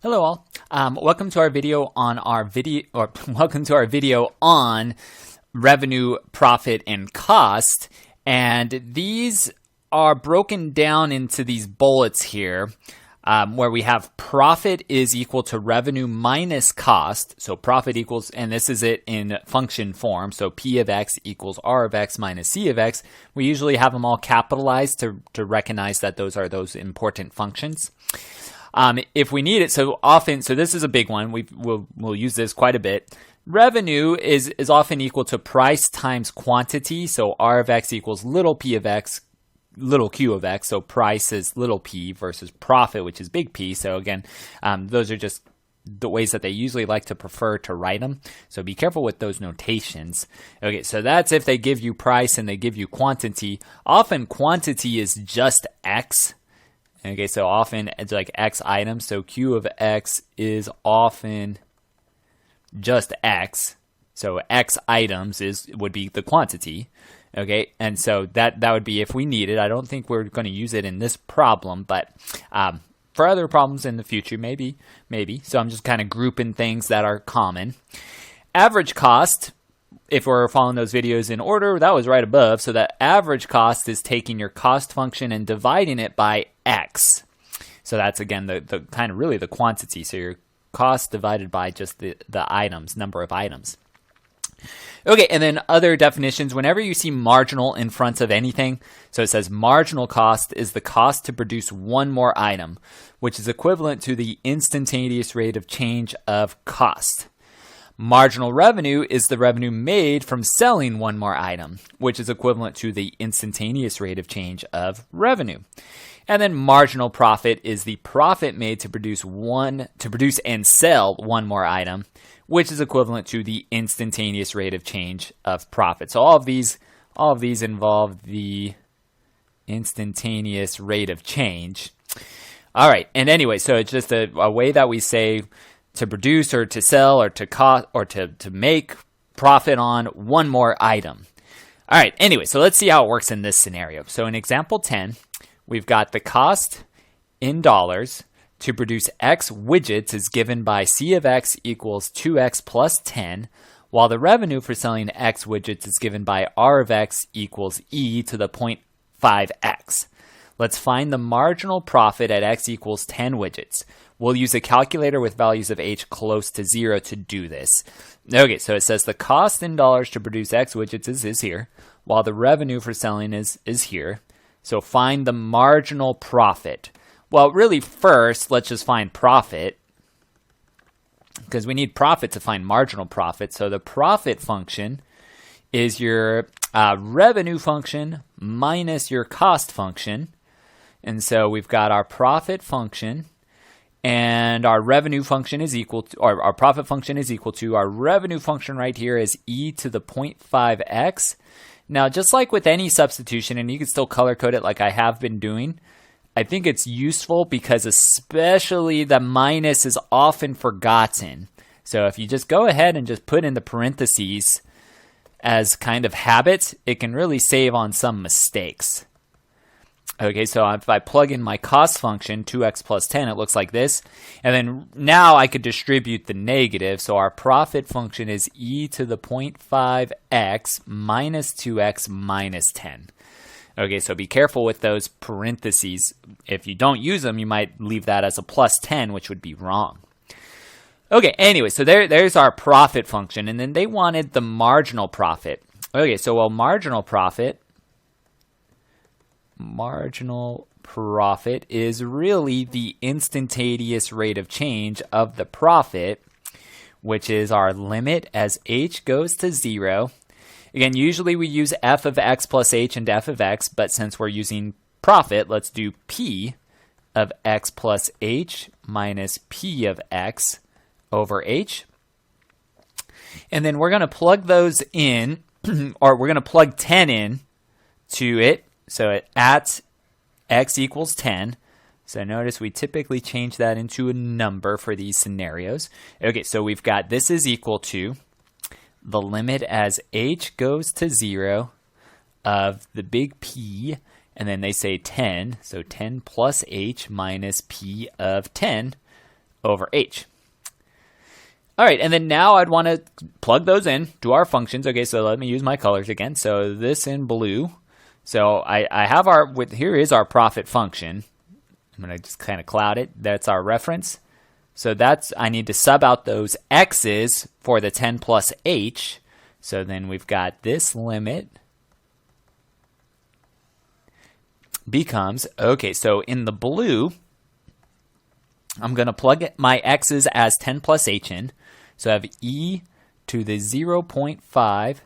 Hello all. Welcome to our video on welcome to our video on revenue, profit, and cost. And these are broken down into these bullets here, where we have profit is equal to revenue minus cost. So profit equals, and this is it in function form. So P of X equals R of X minus C of X. We usually have them all capitalized to recognize that those are those important functions. If we need it, so this is a big one. We'll use this quite a bit. Revenue is often equal to price times quantity. So R of X equals little p of X, little q of X. So price is little p versus profit, which is big P. So again, those are just the ways that they usually like to prefer to write them. So be careful with those notations. Okay, so that's if they give you price and they give you quantity. Often quantity is just X. Okay, so often it's like X items. So Q of X is often just X. So X items would be the quantity. Okay, and so that would be if we need it. I don't think we're going to use it in this problem, but for other problems in the future, maybe. So I'm just kind of grouping things that are common. Average cost. If we're following those videos in order, that was right above. So that average cost is taking your cost function and dividing it by X. So that's, again, the kind of really the quantity. So your cost divided by just the items, number of items. Okay, and then other definitions. Whenever you see marginal in front of anything, so it says marginal cost is the cost to produce one more item, which is equivalent to the instantaneous rate of change of cost. Marginal revenue is the revenue made from selling one more item, which is equivalent to the instantaneous rate of change of revenue. And then marginal profit is the profit made to produce and sell one more item, which is equivalent to the instantaneous rate of change of profit. So all of these involve the instantaneous rate of change. All right, and anyway, so it's just a way that we say to produce or to sell or to cost or to make profit on one more item. All right, anyway, so let's see how it works in this scenario. So in example 10, we've got the cost in dollars to produce X widgets is given by C of X equals 2X plus 10, while the revenue for selling X widgets is given by R of X equals E to the 0.5X. Let's find the marginal profit at X equals 10 widgets. We'll use a calculator with values of H close to 0 to do this. Okay, so it says the cost in dollars to produce X widgets is here, while the revenue for selling is here. So find the marginal profit. Well, really first, let's just find profit, because we need profit to find marginal profit. So the profit function is your revenue function minus your cost function. And so we've got our profit function, and our revenue function is equal to, or our profit function is equal to, our revenue function right here is e to the 0.5x. Now, just like with any substitution, and you can still color code it like I have been doing, I think it's useful because especially the minus is often forgotten. So if you just go ahead and just put in the parentheses as kind of habit, it can really save on some mistakes. Okay, so if I plug in my cost function, 2x plus 10, it looks like this. And then now I could distribute the negative. So our profit function is e to the 0.5x minus 2x minus 10. Okay, so be careful with those parentheses. If you don't use them, you might leave that as a plus 10, which would be wrong. Okay, anyway, so there's our profit function. And then they wanted the marginal profit. Okay, so marginal profit is really the instantaneous rate of change of the profit, which is our limit as h goes to 0. Again, usually we use f of x plus h and f of x, but since we're using profit, let's do p of x plus h minus p of x over h. And then we're going to plug those in, or we're going to plug 10 in to it. So at x equals 10. So notice we typically change that into a number for these scenarios. Okay, so we've got this is equal to the limit as h goes to 0 of the big P, and then they say 10. So 10 plus h minus P of 10 over h. All right, and then now I'd want to plug those in to our functions. Okay, so let me use my colors again. So this in blue. So I have here is our profit function. I'm going to just kind of cloud it. That's our reference. So I need to sub out those x's for the 10 plus h. So then we've got this limit becomes, okay, so in the blue, I'm going to plug my x's as 10 plus h in. So I have e to the 0.5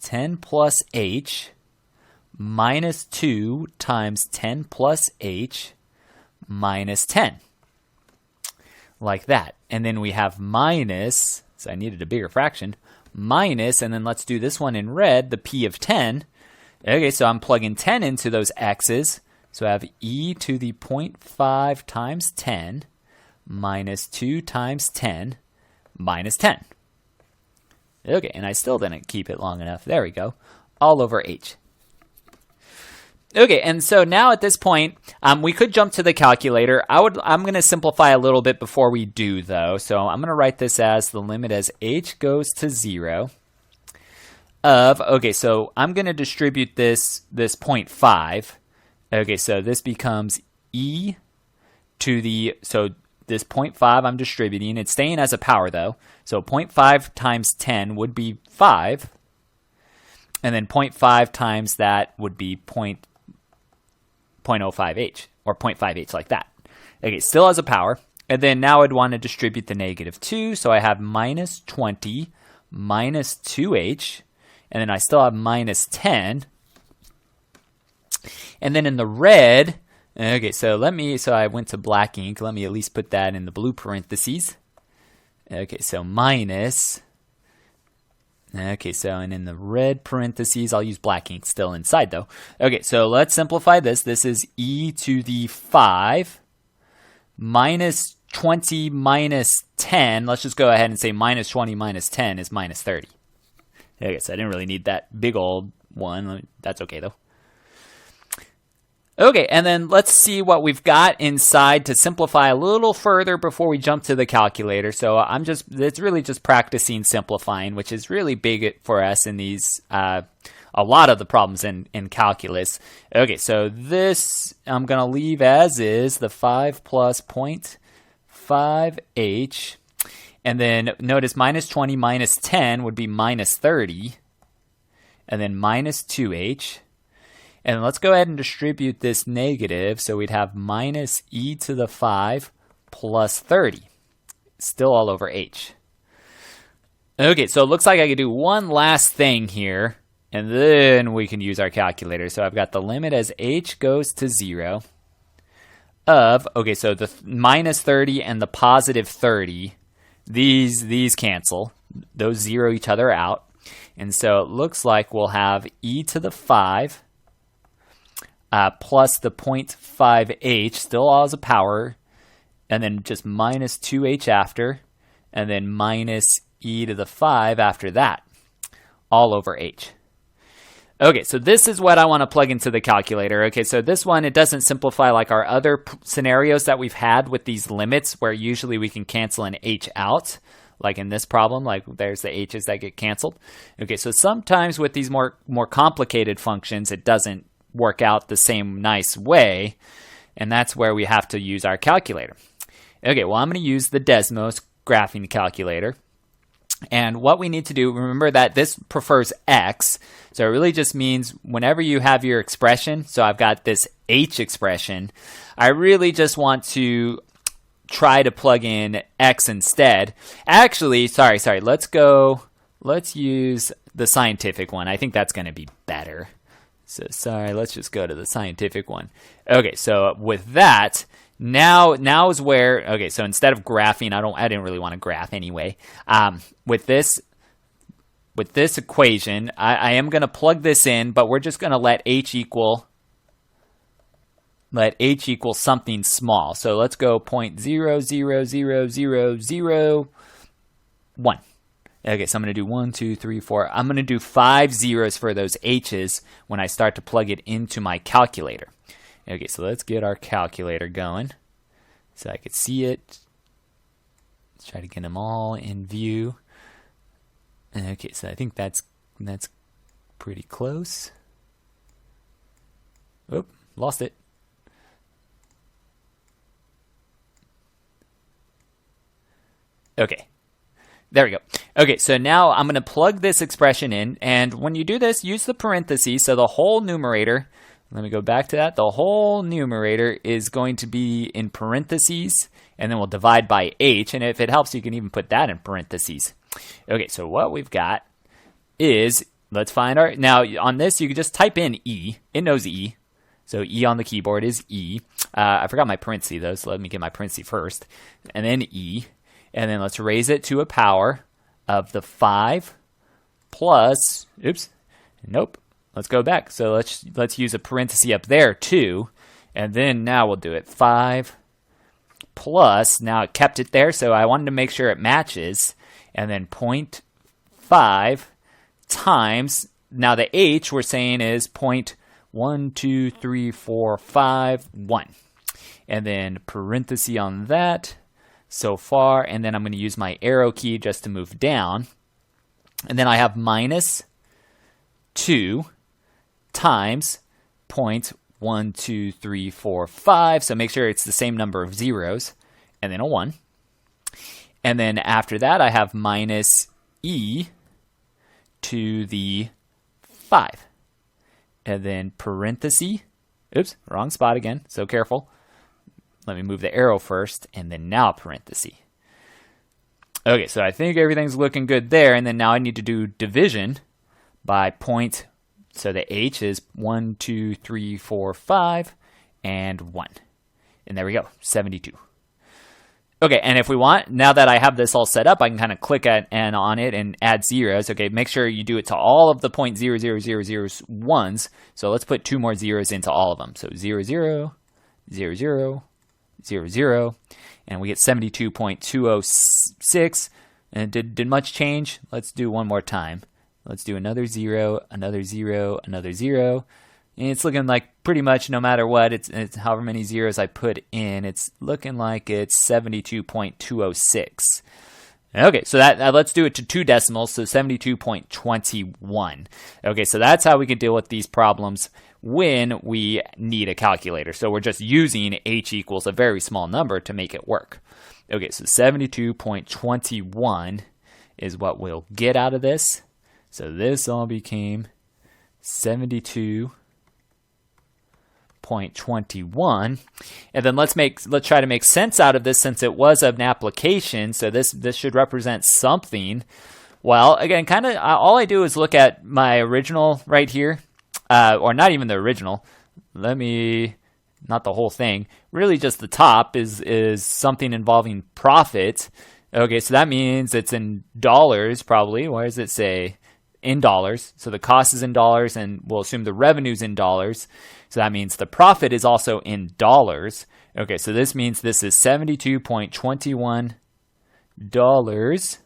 10 plus h minus 2 times 10 plus h minus 10. Like that. And then we have minus, so I needed a bigger fraction, minus, and then let's do this one in red, the p of 10. Okay, so I'm plugging 10 into those x's. So I have e to the 0.5 times 10 minus 2 times 10 minus 10. Okay, and I still didn't keep it long enough. There we go. All over h. Okay, and so now at this point, we could jump to the calculator. I'm going to simplify a little bit before we do, though. So I'm going to write this as the limit as h goes to 0 of, okay, so I'm going to distribute this 0.5. Okay, so this becomes e to the, so this 0.5 I'm distributing. It's staying as a power, though. So 0.5 times 10 would be 5. And then 0.5 times that would be 0.05h, or 0.5h, like that. Okay, still has a power. And then now I'd want to distribute the negative 2. So I have minus 20 minus 2h. And then I still have minus 10. And then in the red, okay, so I went to black ink. Let me at least put that in the blue parentheses. Okay, so minus. Okay, so and in the red parentheses, I'll use black ink still inside though. Okay, so let's simplify this. This is e to the 5 minus 20 minus 10. Let's just go ahead and say minus 20 minus 10 is minus 30. Okay, so I didn't really need that big old one. That's okay though. Okay, and then let's see what we've got inside to simplify a little further before we jump to the calculator. So it's really just practicing simplifying, which is really big for us in these, a lot of the problems in calculus. Okay, so this I'm going to leave as is, the 5 plus 0.5h. And then notice minus 20 minus 10 would be minus 30. And then minus 2h. And let's go ahead and distribute this negative. So we'd have minus e to the 5 plus 30. Still all over h. Okay, so it looks like I could do one last thing here. And then we can use our calculator. So I've got the limit as h goes to 0 of, okay, so the minus 30 and the positive 30, these cancel. Those zero each other out. And so it looks like we'll have e to the 5 plus the 0.5h, still all as a power, and then just minus 2h after, and then minus e to the 5 after that, all over h. Okay, so this is what I want to plug into the calculator. Okay, so this one, it doesn't simplify like our other scenarios that we've had with these limits, where usually we can cancel an h out. Like in this problem, like there's the h's that get canceled. Okay, so sometimes with these more complicated functions, it doesn't work out the same nice way, and that's where we have to use our calculator. Okay, well, I'm going to use the Desmos graphing calculator. And what we need to do, remember that this prefers x, so it really just means whenever you have your expression, so I've got this h expression, I really just want to try to plug in x instead. Actually, sorry, let's use the scientific one. I think that's going to be better. So sorry, let's just go to the scientific one. Okay, so with that, now is where, okay, so instead of graphing, I didn't really want to graph anyway. With this equation, I am going to plug this in, but we're just going to let h equal something small. So let's go 0.000001. Okay, so I'm going to do 1, 2, 3, 4. I'm going to do 5 zeros for those h's when I start to plug it into my calculator. Okay, so let's get our calculator going so I could see it. Let's try to get them all in view. Okay, so I think that's pretty close. Oop, lost it. Okay, there we go. Okay, so now I'm going to plug this expression in, and when you do this, use the parentheses, so the whole numerator, let me go back to that, the whole numerator is going to be in parentheses, and then we'll divide by h, and if it helps, you can even put that in parentheses. Okay, so what we've got is, let's find our, now on this, you can just type in E, it knows E, so E on the keyboard is E. I forgot my parentheses though, so let me get my parentheses first, and then E. And then let's raise it to a power of the 5 plus, oops, nope, let's go back. So let's use a parenthesis up there too. And then now we'll do it 5 plus, now it kept it there, so I wanted to make sure it matches. And then 0.5 times, now the h we're saying is 0.12345, and then parenthesis on that. So far, and then I'm going to use my arrow key just to move down. And then I have minus 2 times 0.12345. So make sure it's the same number of zeros, and then a 1. And then after that, I have minus e to the 5. And then parenthesis, oops, wrong spot again, so careful. Let me move the arrow first, and then now parenthesis. Okay, so I think everything's looking good there, and then now I need to do division by point. So the h is 1, 2, 3, 4, 5, and 1. And there we go, 72. Okay, and if we want, now that I have this all set up, I can kind of click and on it and add zeros. Okay, make sure you do it to all of the 0.00001s. So let's put 2 more zeros into all of them. So 0, 0, 0, 0. 0, 0, and we get 72.206, and did much change? Let's do one more time. Let's do another 0, another 0, another 0, and it's looking like pretty much no matter what, it's however many zeros I put in, it's looking like it's 72.206. Okay, so that let's do it to 2 decimals, so 72.21. Okay, so that's how we can deal with these problems when we need a calculator. So we're just using h equals a very small number to make it work. Okay, so 72.21 is what we'll get out of this. So this all became 72.21, and then let's try to make sense out of this since it was an application. So this should represent something. Well, again, kind of all I do is look at my original right here, or not even the original. Not the whole thing. Really, just the top is something involving profit. Okay, so that means it's in dollars probably. Why does it say in dollars? So the cost is in dollars, and we'll assume the revenue's in dollars. So that means the profit is also in dollars. Okay, so this means this is $72.21.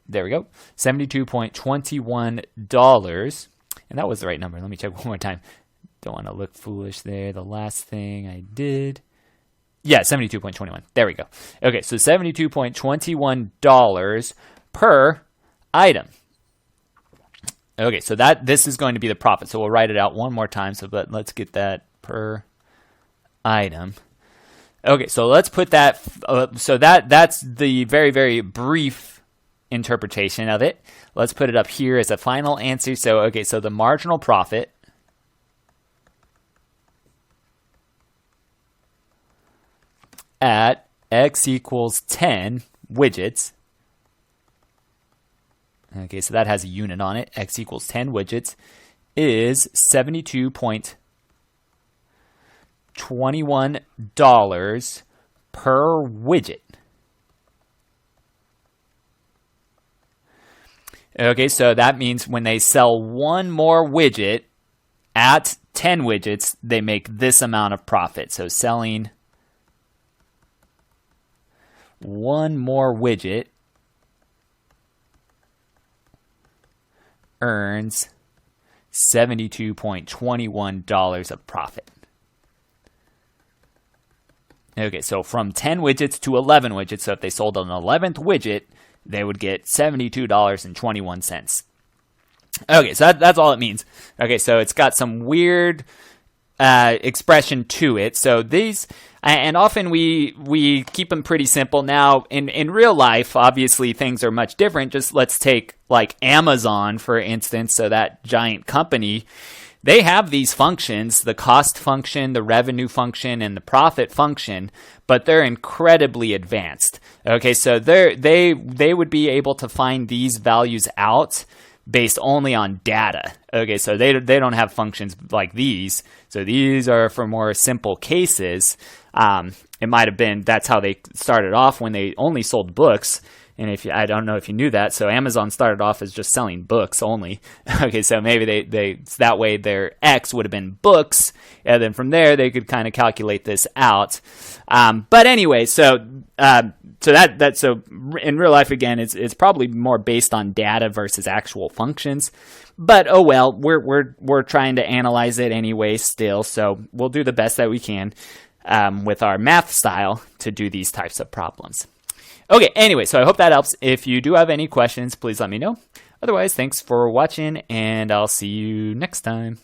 There we go, $72.21. And that was the right number. Let me check one more time. Don't want to look foolish there. The last thing I did. Yeah, 72.21. There we go. Okay, so $72.21 per item. Okay, so this is going to be the profit. So we'll write it out one more time. But let's get that per item. Okay, so let's put that. So that's the very, very brief interpretation of it. Let's put it up here as a final answer. So okay, so the marginal profit at x equals 10 widgets. Okay, so that has a unit on it. X equals 10 widgets is $72.21 per widget. Okay, so that means when they sell one more widget at 10 widgets, they make this amount of profit. So selling one more widget earns $72.21 of profit. Okay, so from 10 widgets to 11 widgets. So if they sold an 11th widget, they would get $72.21. Okay, so that's all it means. Okay, so it's got some weird expression to it. So these, and often we keep them pretty simple. Now, in real life, obviously things are much different. Just let's take like Amazon, for instance. So that giant company, they have these functions, the cost function, the revenue function, and the profit function, but they're incredibly advanced. Okay, so they would be able to find these values out based only on data. Okay, so they don't have functions like these. So these are for more simple cases. It might have been that's how they started off when they only sold books. And I don't know if you knew that, so Amazon started off as just selling books only. Okay, so maybe they that way their X would have been books, and then from there they could kind of calculate this out. But anyway, so in real life again, it's probably more based on data versus actual functions. But oh well, we're trying to analyze it anyway still, so we'll do the best that we can with our math style to do these types of problems. Okay, anyway, so I hope that helps. If you do have any questions, please let me know. Otherwise, thanks for watching, and I'll see you next time.